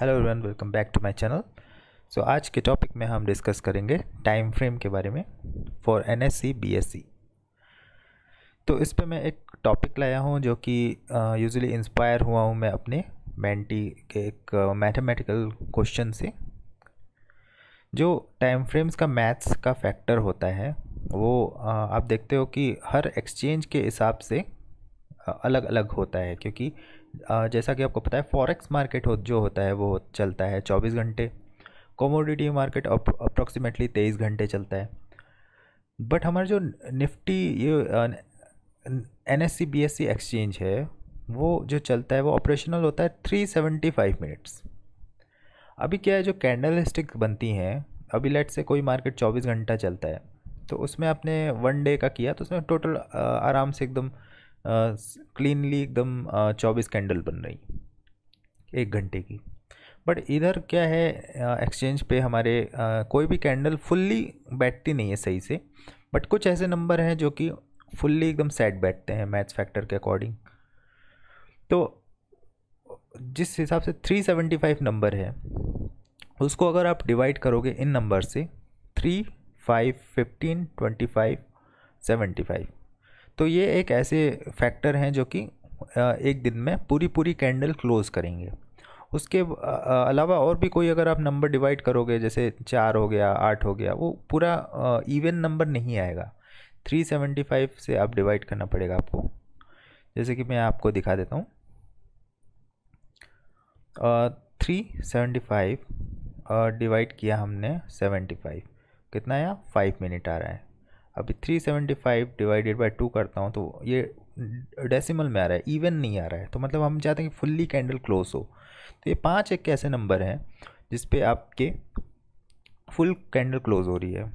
Hello everyone, welcome back to my channel. So आज के topic में हम डिस्कस करेंगे टाइम फ्रेम के बारे में फॉर एनएससी बीएससी। तो इस पे मैं एक टॉपिक लाया हूँ जो कि यूजुअली इंस्पायर हुआ हूँ मैं अपने मेंटी के एक मैथमेटिकल क्वेश्चन से। जो टाइम फ्रेम्स का मैथ्स का फैक्टर होता है वो आप देखते हो कि हर एक्सचेंज के हिसाब से अलग अलग होता है, क्योंकि जैसा कि आपको पता है फॉरेक्स मार्केट जो होता है वो चलता है 24 घंटे। कमोडिटी मार्केट अप्रॉक्सीमेटली 23 घंटे चलता है। बट हमारा जो निफ्टी ये एनएससी बीएससी एक्सचेंज है वो जो चलता है वो ऑपरेशनल होता है 375 मिनट्स। अभी क्या है, जो कैंडल स्टिक बनती हैं, अभी लेट से कोई मार्केट 24 घंटा चलता है तो उसमें आपने वन डे का किया तो उसमें टोटल आराम से एकदम क्लीनली एकदम 24 कैंडल बन रही 1 घंटे की। बट इधर क्या है, एक्सचेंज पे हमारे कोई भी कैंडल फुल्ली बैठती नहीं है सही से, बट कुछ ऐसे नंबर हैं जो कि फुल्ली एकदम सेट बैठते हैं मैथ्स फैक्टर के अकॉर्डिंग। तो जिस हिसाब से 375 नंबर है उसको अगर आप डिवाइड करोगे इन नंबर से 3, 5, 15, 25, 75, तो ये एक ऐसे फैक्टर हैं जो कि एक दिन में पूरी पूरी कैंडल क्लोज करेंगे। उसके अलावा और भी कोई अगर आप नंबर डिवाइड करोगे, जैसे 4 हो गया, 8 हो गया, वो पूरा इवन नंबर नहीं आएगा। 375 से आप डिवाइड करना पड़ेगा आपको। जैसे कि मैं आपको दिखा देता हूँ। 375 डिवाइड किया हमने 75, कितना आया, 5 मिनट आ रहा है। अभी 375 डिवाइडेड बाई 2 करता हूँ तो ये डेसिमल में आ रहा है, इवन नहीं आ रहा है। तो मतलब हम चाहते हैं कि फुल्ली कैंडल क्लोज हो। तो ये 5 एक ऐसे नंबर हैं जिस पे आपके फुल कैंडल क्लोज हो रही है।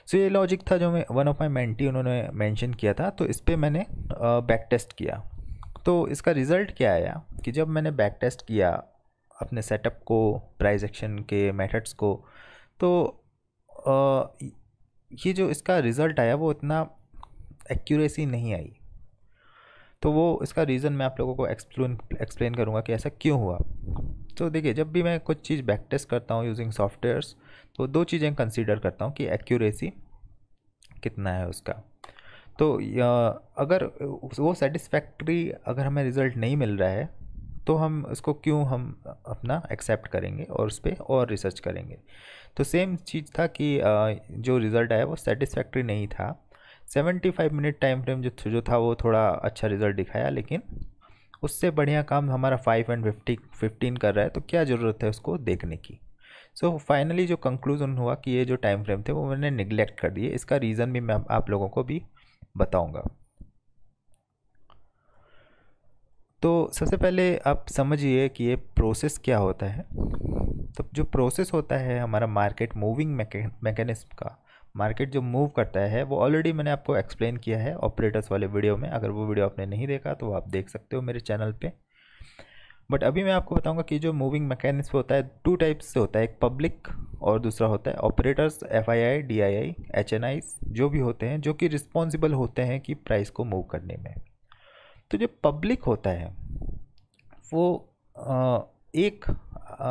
सो ये लॉजिक था जो मैं वन ऑफ माई मेंटी उन्होंने मेंशन किया था, तो इस पर मैंने बैक टेस्ट किया। तो इसका रिज़ल्ट क्या आया कि जब मैंने बैक टेस्ट किया अपने सेटअप को, प्राइस एक्शन के मेथड्स को, तो ये जो इसका रिज़ल्ट आया वो इतना एक्यूरेसी नहीं आई। तो वो इसका रीज़न मैं आप लोगों को एक्सप्लेन करूँगा कि ऐसा क्यों हुआ। तो देखिए, जब भी मैं कुछ चीज़ बैक टेस्ट करता हूँ यूजिंग सॉफ्टवेयर्स तो दो चीज़ें कंसीडर करता हूँ कि एक्यूरेसी कितना है उसका। तो अगर वो सेटिस्फैक्ट्री अगर हमें रिज़ल्ट नहीं मिल रहा है तो हम इसको क्यों हम अपना एक्सेप्ट करेंगे और उस पर और रिसर्च करेंगे। तो सेम चीज़ था कि जो रिज़ल्ट आया वो सेटिस्फैक्ट्री नहीं था। 75 मिनट टाइम फ्रेम जो था वो थोड़ा अच्छा रिज़ल्ट दिखाया, लेकिन उससे बढ़िया काम हमारा 5 एंड 15 कर रहा है, तो क्या ज़रूरत है उसको देखने की। सो फाइनली जो कंक्लूज़न हुआ कि ये जो टाइम फ्रेम थे वो मैंने निगलेक्ट कर दिए। इसका रीज़न भी मैं आप लोगों को भी बताऊंगा। तो सबसे पहले आप समझिए कि ये प्रोसेस क्या होता है। तो जो प्रोसेस होता है हमारा मार्केट मूविंग मैकेनिज्म का, मार्केट जो मूव करता है वो ऑलरेडी मैंने आपको एक्सप्लेन किया है ऑपरेटर्स वाले वीडियो में। अगर वो वीडियो आपने नहीं देखा तो आप देख सकते हो मेरे चैनल पे। बट अभी मैं आपको बताऊंगा कि जो मूविंग मैकेनिज्म होता है 2 टाइप्स से होता है, एक पब्लिक और दूसरा होता है ऑपरेटर्स, FII, DII, HNIs जो भी होते हैं, जो कि रिस्पॉन्सिबल होते हैं कि प्राइस को मूव करने में। तो जो पब्लिक होता है वो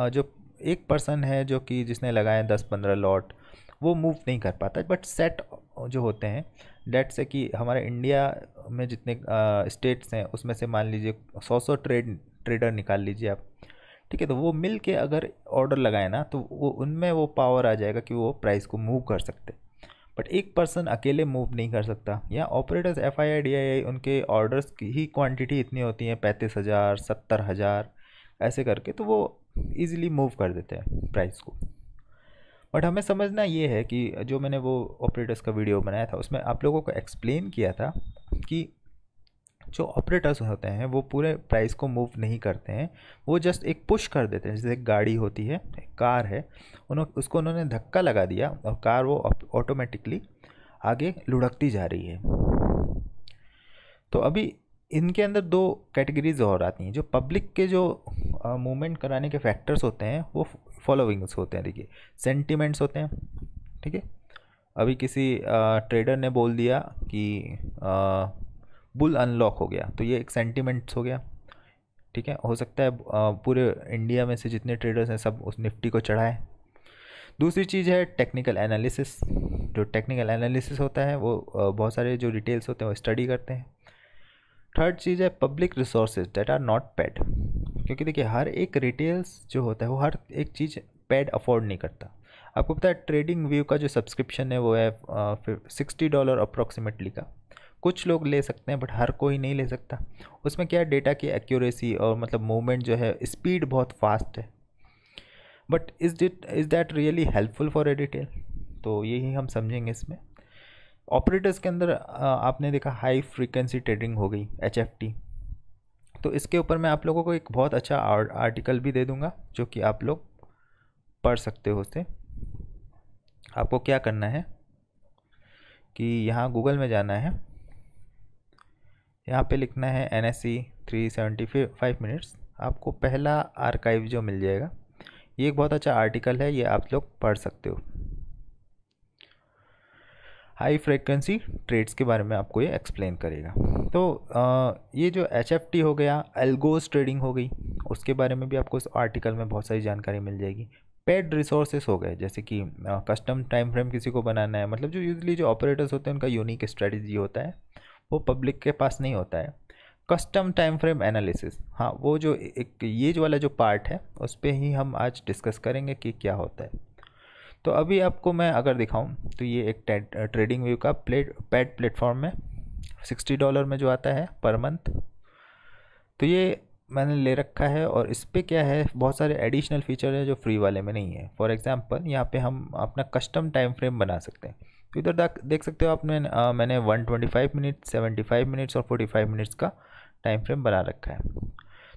जो एक पर्सन है जो कि जिसने लगाए 10-15 लॉट, वो मूव नहीं कर पाता। बट सेट जो होते हैं, डेट से कि हमारे इंडिया में जितने स्टेट्स हैं उसमें से मान लीजिए 100 ट्रेडर निकाल लीजिए आप, ठीक है। तो वो मिल के अगर ऑर्डर लगाए ना तो वो उनमें वो पावर आ जाएगा कि वो प्राइस को मूव कर सकते। बट एक पर्सन अकेले मूव नहीं कर सकता। या ऑपरेटर्स FII, DII, उनके ऑर्डर्स की ही क्वांटिटी इतनी होती है 35,000, 70,000 ऐसे करके, तो वो इजीली मूव कर देते हैं प्राइस को। बट हमें समझना ये है कि जो मैंने वो ऑपरेटर्स का वीडियो बनाया था उसमें आप लोगों को एक्सप्लेन किया था कि जो ऑपरेटर्स होते हैं वो पूरे प्राइस को मूव नहीं करते हैं, वो जस्ट एक पुश कर देते हैं। जैसे एक गाड़ी होती है, एक कार है, उसको उन्होंने धक्का लगा दिया और कार वो ऑटोमेटिकली आगे लुढ़कती जा रही है। तो अभी इनके अंदर 2 कैटेगरीज और आती हैं। जो पब्लिक के जो मूवमेंट कराने के फैक्टर्स होते हैं वो फॉलोइंग्स होते हैं। देखिए, सेंटिमेंट्स होते हैं, ठीक है। अभी किसी ट्रेडर ने बोल दिया कि बुल अनलॉक हो गया, तो ये एक सेंटिमेंट्स हो गया। ठीक है, हो सकता है पूरे इंडिया में से जितने ट्रेडर्स हैं सब उस निफ्टी को चढ़ाएं। दूसरी चीज़ है टेक्निकल एनालिसिस। जो टेक्निकल एनालिसिस होता है वो बहुत सारे जो डिटेल्स होते हैं वो स्टडी करते हैं। थर्ड चीज़ है public resources that are not paid, क्योंकि देखिए हर एक रिटेल्स जो होता है वो हर एक चीज़ पेड अफोर्ड नहीं करता। आपको पता है ट्रेडिंग व्यू का जो सब्सक्रिप्शन है वो है $60 अप्रॉक्सीमेटली का। कुछ लोग ले सकते हैं बट हर कोई नहीं ले सकता। उसमें क्या है, डेटा की एक्यूरेसी और मतलब मूवमेंट जो है, स्पीड बहुत फास्ट है। But is that really helpful for a detail? तो यही हम समझेंगे इसमें। ऑपरेटर्स के अंदर आपने देखा हाई फ्रीक्वेंसी ट्रेडिंग हो गई, HFT। तो इसके ऊपर मैं आप लोगों को एक बहुत अच्छा आर्टिकल भी दे दूंगा जो कि आप लोग पढ़ सकते हो। उससे आपको क्या करना है कि यहाँ गूगल में जाना है, यहाँ पे लिखना है NSE 375 मिनट्स। आपको पहला आर्काइव जो मिल जाएगा, ये एक बहुत अच्छा आर्टिकल है, ये आप लोग पढ़ सकते हो। हाई फ्रीक्वेंसी ट्रेड्स के बारे में आपको ये एक्सप्लेन करेगा। तो ये जो HFT हो गया, एल्गोज ट्रेडिंग हो गई, उसके बारे में भी आपको इस आर्टिकल में बहुत सारी जानकारी मिल जाएगी। पेड रिसोर्सेस हो गए, जैसे कि कस्टम टाइम फ्रेम किसी को बनाना है, मतलब जो यूजली जो ऑपरेटर्स होते हैं उनका यूनिक स्ट्रेटजी होता है, वो पब्लिक के पास नहीं होता है। कस्टम टाइम फ्रेम एनालिसिस, हाँ वो जो एक ये जो वाला जो पार्ट है उस पर ही हम आज डिस्कस करेंगे कि क्या होता है। तो अभी आपको मैं अगर दिखाऊं तो ये एक ट्रेडिंग व्यू का पेड प्लेटफॉर्म में $60 में जो आता है पर मंथ, तो ये मैंने ले रखा है। और इस पर क्या है, बहुत सारे एडिशनल फीचर है जो फ्री वाले में नहीं है। फॉर एग्जांपल यहाँ पे हम अपना कस्टम टाइम फ्रेम बना सकते हैं। तो इधर देख सकते हो आपने, मैंने 125 मिनट, 75 मिनट्स और 45 मिनट्स का टाइम फ्रेम बना रखा है।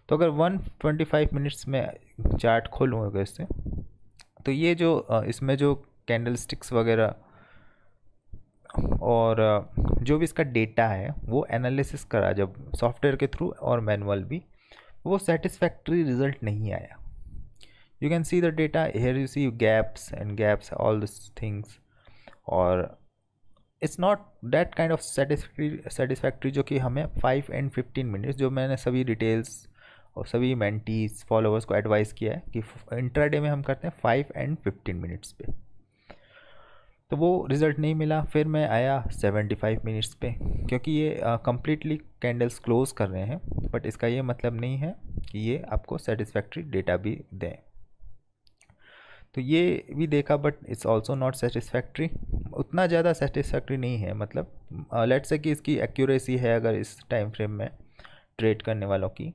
तो अगर 125 मिनट्स में चार्ट खोलूँगा इससे, तो ये जो इसमें जो कैंडल स्टिक्स वगैरह और जो भी इसका डेटा है वो एनालिसिस करा जब सॉफ्टवेयर के थ्रू और मैनुअल भी, वो सेटिस्फैक्ट्री रिजल्ट नहीं आया। You can see the data here, you see gaps and gaps, all this things, और it's not that kind of satisfactory जो कि हमें 5 and 15 मिनट्स, जो मैंने सभी डिटेल्स और सभी मेंटीज फॉलोअर्स को एडवाइस किया है कि इंट्राडे में हम करते हैं 5 and 15 मिनट्स पे, तो वो रिज़ल्ट नहीं मिला। फिर मैं आया 75 मिनट्स पे, क्योंकि ये कम्प्लीटली कैंडल्स क्लोज कर रहे हैं, बट इसका ये मतलब नहीं है कि ये आपको सेटिस्फैक्ट्री डेटा भी दें। तो ये भी देखा but it's also not satisfactory, उतना ज़्यादा सेटिस्फैक्ट्री नहीं है। मतलब लेट्स से कि इसकी एक्यूरेसी है अगर इस टाइम फ्रेम में ट्रेड करने वालों की,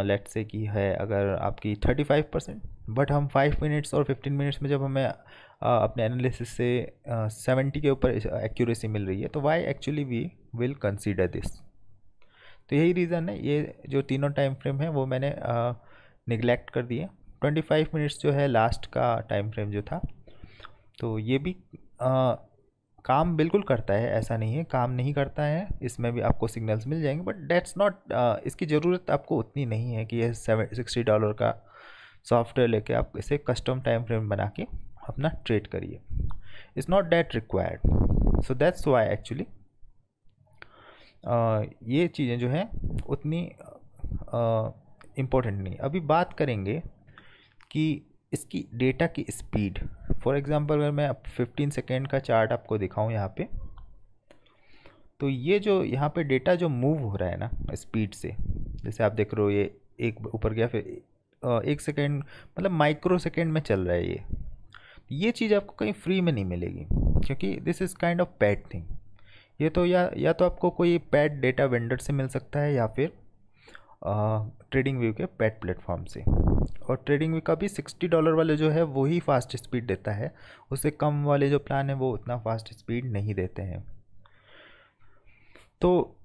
लेट्स से कि है अगर आपकी 35%, बट हम 5 मिनट्स और 15 मिनट्स में जब हमें अपने एनालिसिस से 70 के ऊपर एक्यूरेसी मिल रही है, तो why actually we will consider this. तो यही रीज़न है, ये जो तीनों टाइम फ्रेम है वो मैंने निगलेक्ट कर दिए। 25 मिनट्स जो है लास्ट का टाइम फ्रेम जो था, तो ये भी काम बिल्कुल करता है, ऐसा नहीं है काम नहीं करता है, इसमें भी आपको सिग्नल्स मिल जाएंगे, बट डेट्स नॉट, इसकी ज़रूरत आपको उतनी नहीं है कि ये $60 का सॉफ्टवेयर लेके आप इसे कस्टम टाइम फ्रेम बना के अपना ट्रेड करिए। It's not that required, so that's why actually ये चीज़ें जो हैं उतनी इम्पोर्टेंट नहीं। अभी बात करेंगे कि इसकी डेटा की स्पीड। फॉर एग्जांपल अगर मैं 15 सेकेंड का चार्ट आपको दिखाऊं यहाँ पे, तो ये जो यहाँ पे डेटा जो मूव हो रहा है ना स्पीड से, जैसे आप देख रहे हो ये एक ऊपर गया, फिर 1 सेकेंड, मतलब माइक्रो सेकेंड में चल रहा है ये चीज़ आपको कहीं फ्री में नहीं मिलेगी, क्योंकि this is kind of pad thing. ये तो या तो आपको कोई पैड डेटा वेंडर से मिल सकता है, या फिर ट्रेडिंग व्यू के पैड प्लेटफॉर्म से। और ट्रेडिंग व्यू का भी $60 वाले जो है वो ही फास्ट स्पीड देता है, उससे कम वाले जो प्लान है वो उतना फास्ट स्पीड नहीं देते हैं। तो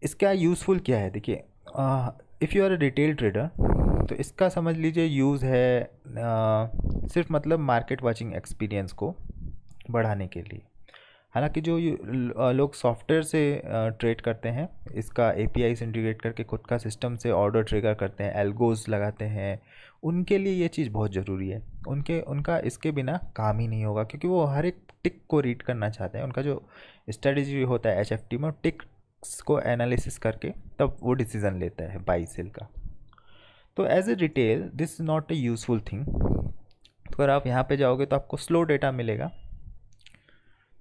इसका यूज़फुल क्या है, देखिए if you are a retail trader, तो इसका समझ लीजिए यूज़ है सिर्फ मतलब मार्केट वाचिंग एक्सपीरियंस को बढ़ाने के लिए। हालांकि जो लोग सॉफ्टवेयर से ट्रेड करते हैं, इसका API से इंटीग्रेट करके खुद का सिस्टम से ऑर्डर ट्रिगर करते हैं, एल्गोज लगाते हैं, उनके लिए ये चीज़ बहुत ज़रूरी है। उनका इसके बिना काम ही नहीं होगा, क्योंकि वो हर एक टिक को रीड करना चाहते हैं। उनका जो स्ट्रेटजी होता है HFT में, टिक रिस्क को एनालिसिस करके तब वो डिसीज़न लेता है बाई सेल का। तो as a retail this is not a useful thing. तो अगर आप यहाँ पे जाओगे तो आपको स्लो डेटा मिलेगा।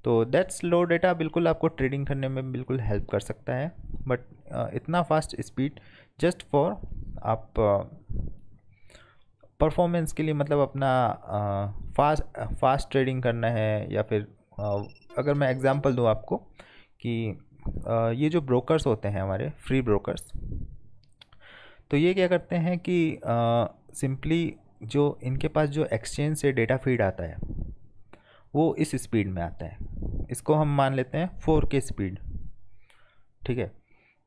तो दैट स्लो डेटा बिल्कुल आपको ट्रेडिंग करने में बिल्कुल हेल्प कर सकता है, बट इतना फास्ट स्पीड जस्ट फॉर आप परफॉर्मेंस के लिए, मतलब अपना फास्ट ट्रेडिंग करना है। या फिर अगर मैं एग्जांपल दूँ आपको कि ये जो ब्रोकर्स होते हैं हमारे फ्री ब्रोकर्स, तो ये क्या करते हैं कि सिंपली जो इनके पास जो एक्सचेंज से डेटा फीड आता है वो इस स्पीड में आता है। इसको हम मान लेते हैं 4K स्पीड, ठीक है।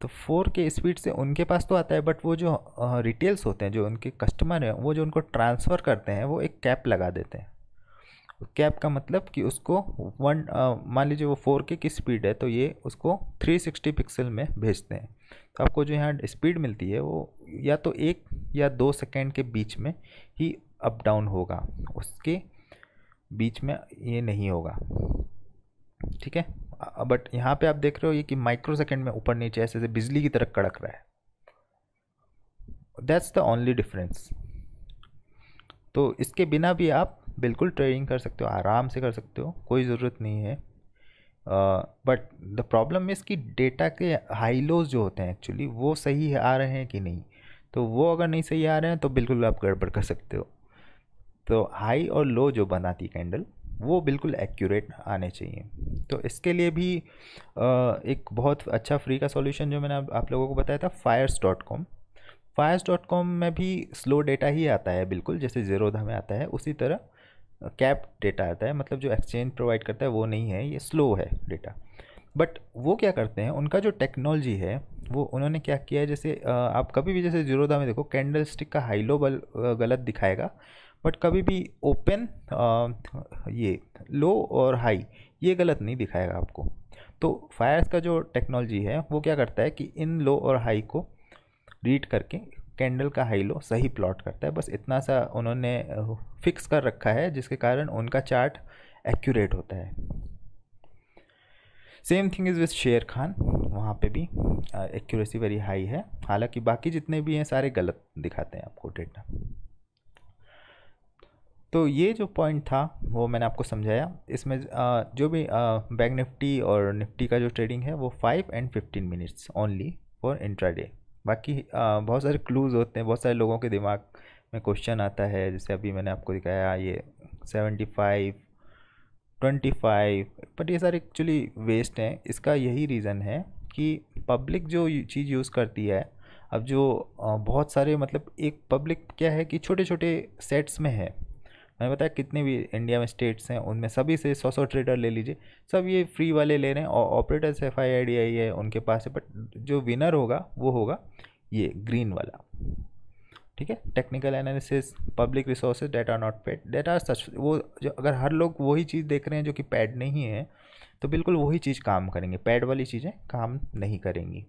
तो 4K स्पीड से उनके पास तो आता है, बट वो जो रिटेल्स होते हैं, जो उनके कस्टमर हैं, वो जो उनको ट्रांसफ़र करते हैं वो एक कैप लगा देते हैं। कैप का मतलब कि उसको मान लीजिए वो 4K की स्पीड है तो ये उसको 360 पिक्सल में भेजते हैं। तो आपको जो यहाँ स्पीड मिलती है वो या तो 1 या 2 सेकेंड के बीच में ही अप डाउन होगा, उसके बीच में ये नहीं होगा, ठीक है। बट यहाँ पे आप देख रहे हो ये कि माइक्रो सेकेंड में ऊपर नीचे ऐसे ऐसे बिजली की तरह कड़क रहा है। That's the only difference. तो इसके बिना भी आप बिल्कुल ट्रेडिंग कर सकते हो, आराम से कर सकते हो, कोई ज़रूरत नहीं है। बट द प्रॉब्लम इज़ कि डेटा के हाई लोज जो होते हैं एक्चुअली वो सही आ रहे हैं कि नहीं। तो वो अगर नहीं सही आ रहे हैं तो बिल्कुल आप गड़बड़ कर सकते हो। तो हाई और लो जो बनाती कैंडल वो बिल्कुल एक्यूरेट आने चाहिए। तो इसके लिए भी एक बहुत अच्छा फ्री का सॉल्यूशन जो मैंने आप लोगों को बताया था, fires.com। fires.com में भी स्लो डेटा ही आता है, बिल्कुल जैसे ज़ीरोधा में आता है उसी तरह कैप डेटा आता है। मतलब जो एक्सचेंज प्रोवाइड करता है वो नहीं है, ये स्लो है डेटा। बट वो क्या करते हैं, उनका जो टेक्नोलॉजी है वो उन्होंने क्या किया है, जैसे आप कभी भी जैसे ज़ीरोधा में देखो कैंडल स्टिक का हाई लो गलत दिखाएगा, बट कभी भी ओपन ये लो और हाई ये गलत नहीं दिखाएगा आपको। तो फायर्स का जो टेक्नोलॉजी है वो क्या करता है कि इन लो और हाई को रीड करके कैंडल का हाई लो सही प्लॉट करता है। बस इतना सा उन्होंने फिक्स कर रखा है जिसके कारण उनका चार्ट एक्यूरेट होता है। सेम थिंग इज़ विद शेर खान, वहाँ पे भी एक्यूरेसी वेरी हाई है, हालांकि बाकी जितने भी हैं सारे गलत दिखाते हैं आपको डेटा। तो ये जो पॉइंट था वो मैंने आपको समझाया। इसमें जो भी बैंक निफ्टी और निफ्टी का जो ट्रेडिंग है वो 5 and 15 minutes only for intraday. बाकी बहुत सारे क्लूज़ होते हैं, बहुत सारे लोगों के दिमाग में क्वेश्चन आता है, जैसे अभी मैंने आपको दिखाया ये 75, 25, बट ये सारे एक्चुअली वेस्ट हैं। इसका यही रीज़न है कि पब्लिक जो चीज़ यूज़ करती है, अब जो बहुत सारे, मतलब एक पब्लिक क्या है कि छोटे छोटे सेट्स में है। मैंने बताया कितने भी इंडिया में स्टेट्स हैं उनमें सभी से 100 ट्रेडर ले लीजिए, सब ये फ्री वाले ले रहे हैं और ऑपरेटर्स FIDI है उनके पास है, बट जो विनर होगा वो होगा ये ग्रीन वाला, ठीक है। Technical analysis, public resources that are not paid, that are such. वो जो अगर हर लोग वही चीज़ देख रहे हैं जो कि पैड नहीं है तो बिल्कुल वही चीज़ काम करेंगे, पैड वाली चीज़ें काम नहीं करेंगी।